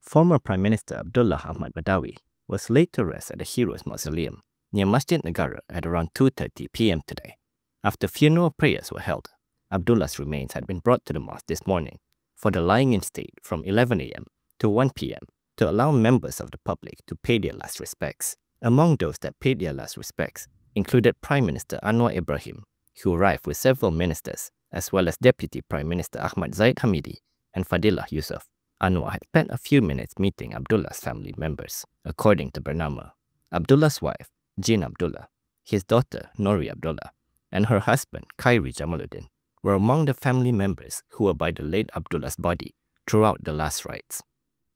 Former Prime Minister Abdullah Ahmad Badawi was laid to rest at the Heroes Mausoleum near Masjid Negara at around 2:30 p.m. today. After funeral prayers were held, Abdullah's remains had been brought to the mosque this morning for the lying-in state from 11 a.m. to 1 p.m. to allow members of the public to pay their last respects. Among those that paid their last respects included Prime Minister Anwar Ibrahim, who arrived with several ministers, as well as Deputy Prime Minister Ahmad Zahid Hamidi and Fadillah Yusof. Anwar had spent a few minutes meeting Abdullah's family members. According to Bernama, Abdullah's wife, Jin Abdullah, his daughter, Nori Abdullah, and her husband, Khairi Jamaluddin, were among the family members who were by the late Abdullah's body throughout the last rites.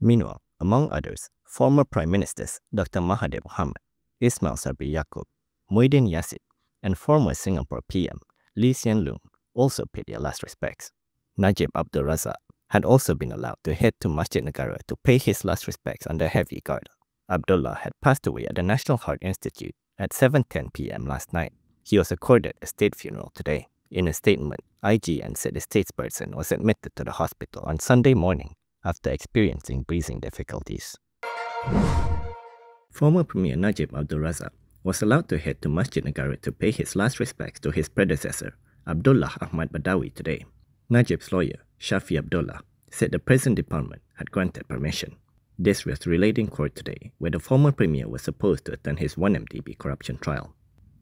Meanwhile, among others, former Prime Ministers Dr. Mahathir Mohamad, Ismail Sabri Yaakob, Muhyiddin Yassin, and former Singapore PM Lee Hsien Loong also paid their last respects. Najib Abdul Razak had also been allowed to head to Masjid Negara to pay his last respects under heavy guard. Abdullah had passed away at the National Heart Institute at 7:10 p.m. last night. He was accorded a state funeral today. In a statement, IGN said the statesperson was admitted to the hospital on Sunday morning after experiencing breathing difficulties. Former Premier Najib Abdul Razak was allowed to head to Masjid Negara to pay his last respects to his predecessor, Abdullah Ahmad Badawi, today. Najib's lawyer, Shafee Abdullah, said the prison department had granted permission. This was relayed in court today, where the former premier was supposed to attend his 1MDB corruption trial.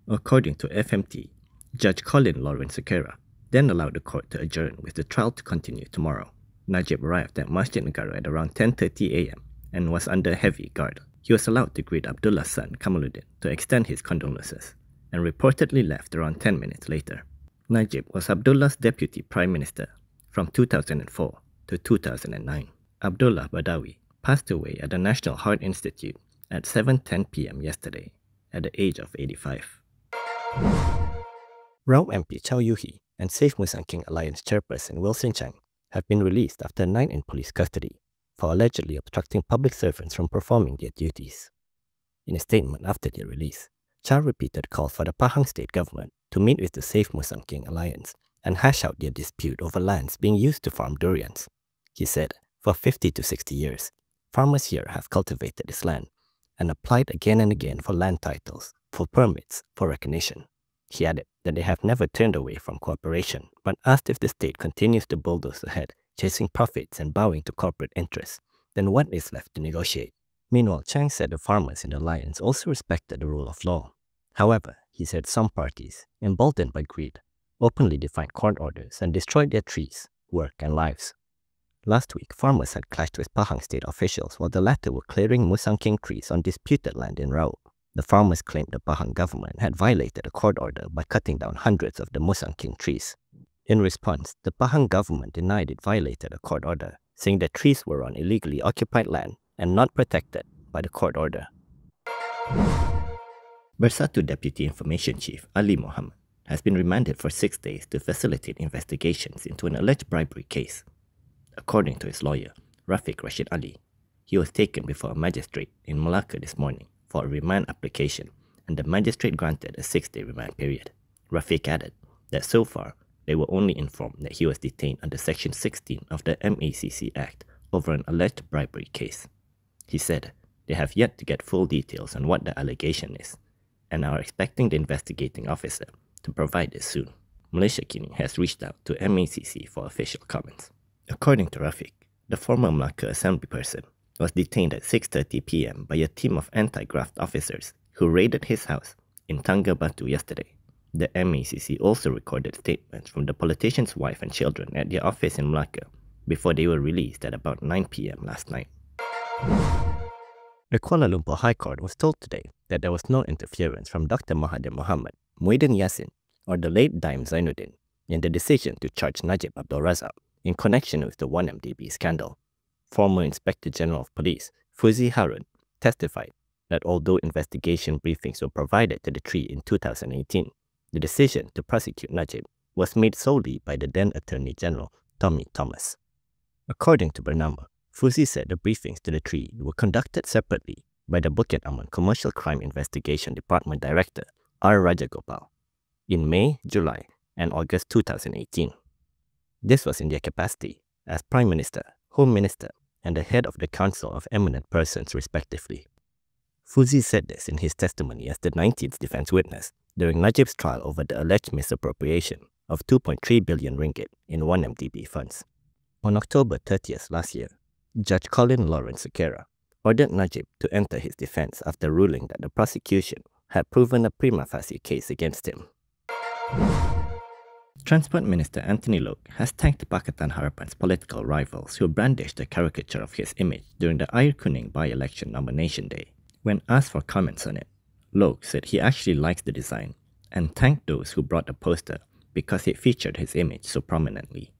According to FMT, Judge Colin Lawrence Sequeira then allowed the court to adjourn with the trial to continue tomorrow. Najib arrived at Masjid Negara at around 10:30 a.m. and was under heavy guard. He was allowed to greet Abdullah's son Kamaluddin to extend his condolences, and reportedly left around 10 minutes later. Najib was Abdullah's deputy prime minister from 2004 to 2009. Abdullah Badawi passed away at the National Heart Institute at 7:10 p.m. yesterday at the age of 85. Rao MP Chow Yu-hee and Safe Musang King Alliance chairperson Wilson Chang have been released after a night in police custody for allegedly obstructing public servants from performing their duties. In a statement after their release, Chow repeated calls for the Pahang state government to meet with the Safe Musang King Alliance and hash out their dispute over lands being used to farm durians. He said, for 50 to 60 years, farmers here have cultivated this land and applied again and again for land titles, for permits, for recognition. He added that they have never turned away from cooperation, but asked if the state continues to bulldoze ahead, chasing profits and bowing to corporate interests, then what is left to negotiate? Meanwhile, Chang said the farmers in the alliance also respected the rule of law. However, he said some parties, emboldened by greed, openly defied court orders and destroyed their trees, work and lives. Last week, farmers had clashed with Pahang state officials while the latter were clearing Musang King trees on disputed land in Rao. The farmers claimed the Pahang government had violated a court order by cutting down hundreds of the Musang King trees. In response, the Pahang government denied it violated a court order, saying that trees were on illegally occupied land and not protected by the court order. Bersatu Deputy Information Chief Ali Mohammed has been remanded for 6 days to facilitate investigations into an alleged bribery case. According to his lawyer, Rafiq Rashid Ali, he was taken before a magistrate in Malacca this morning for a remand application, and the magistrate granted a 6-day remand period. Rafiq added that so far, they were only informed that he was detained under Section 16 of the MACC Act over an alleged bribery case. He said they have yet to get full details on what the allegation is, and are expecting the investigating officer to provide this soon. Malaysia Kini has reached out to MACC for official comments. According to Rafiq, the former Malacca assemblyperson was detained at 6:30 p.m. by a team of anti-graft officers who raided his house in Tangga Batu yesterday. The MACC also recorded statements from the politician's wife and children at their office in Malacca before they were released at about 9 p.m. last night. The Kuala Lumpur High Court was told today that there was no interference from Dr. Mahathir Mohamad, Muhyiddin Yassin, or the late Daim Zainuddin in the decision to charge Najib Abdul Razak in connection with the 1MDB scandal. Former Inspector General of Police, Fuzi Harun, testified that although investigation briefings were provided to the three in 2018, the decision to prosecute Najib was made solely by the then Attorney General, Tommy Thomas. According to Bernama, Fuzi said the briefings to the three were conducted separately by the Bukit Aman Commercial Crime Investigation Department Director, R. Rajagopal, in May, July, and August 2018. This was in their capacity as Prime Minister, Home Minister, and the head of the Council of Eminent Persons respectively. Fuzi said this in his testimony as the 19th defense witness during Najib's trial over the alleged misappropriation of 2.3 billion ringgit in 1MDB funds. On October 30th last year, Judge Colin Lawrence Sequeira ordered Najib to enter his defense after ruling that the prosecution had proven a prima facie case against him. Transport Minister Anthony Loke has thanked Pakatan Harapan's political rivals who brandished a caricature of his image during the Air Kuning by-election nomination day. When asked for comments on it, Loke said he actually likes the design and thanked those who brought the poster because it featured his image so prominently.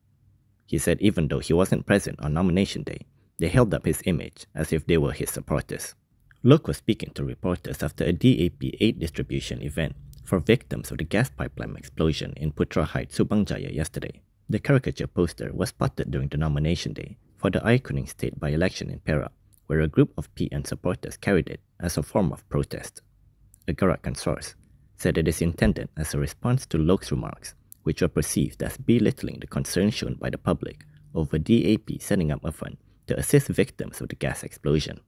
He said even though he wasn't present on nomination day, they held up his image as if they were his supporters. Loke was speaking to reporters after a DAP aid distribution event for victims of the gas pipeline explosion in Putra Heights, Subang Jaya yesterday. The caricature poster was spotted during the nomination day for the Air Kuning state by-election in Perak, where a group of PN supporters carried it as a form of protest. A Gerakan source said it is intended as a response to Loke's remarks, which were perceived as belittling the concern shown by the public over DAP setting up a fund to assist victims of the gas explosion.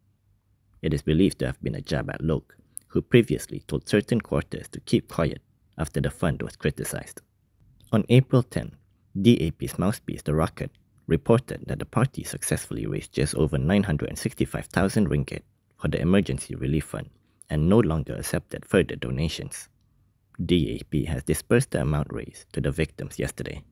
It is believed to have been a jab at Loke, who previously told certain quarters to keep quiet after the fund was criticized. On April 10, DAP's mouthpiece, The Rocket, reported that the party successfully raised just over 965,000 ringgit for the emergency relief fund and no longer accepted further donations. DAP has dispersed the amount raised to the victims yesterday.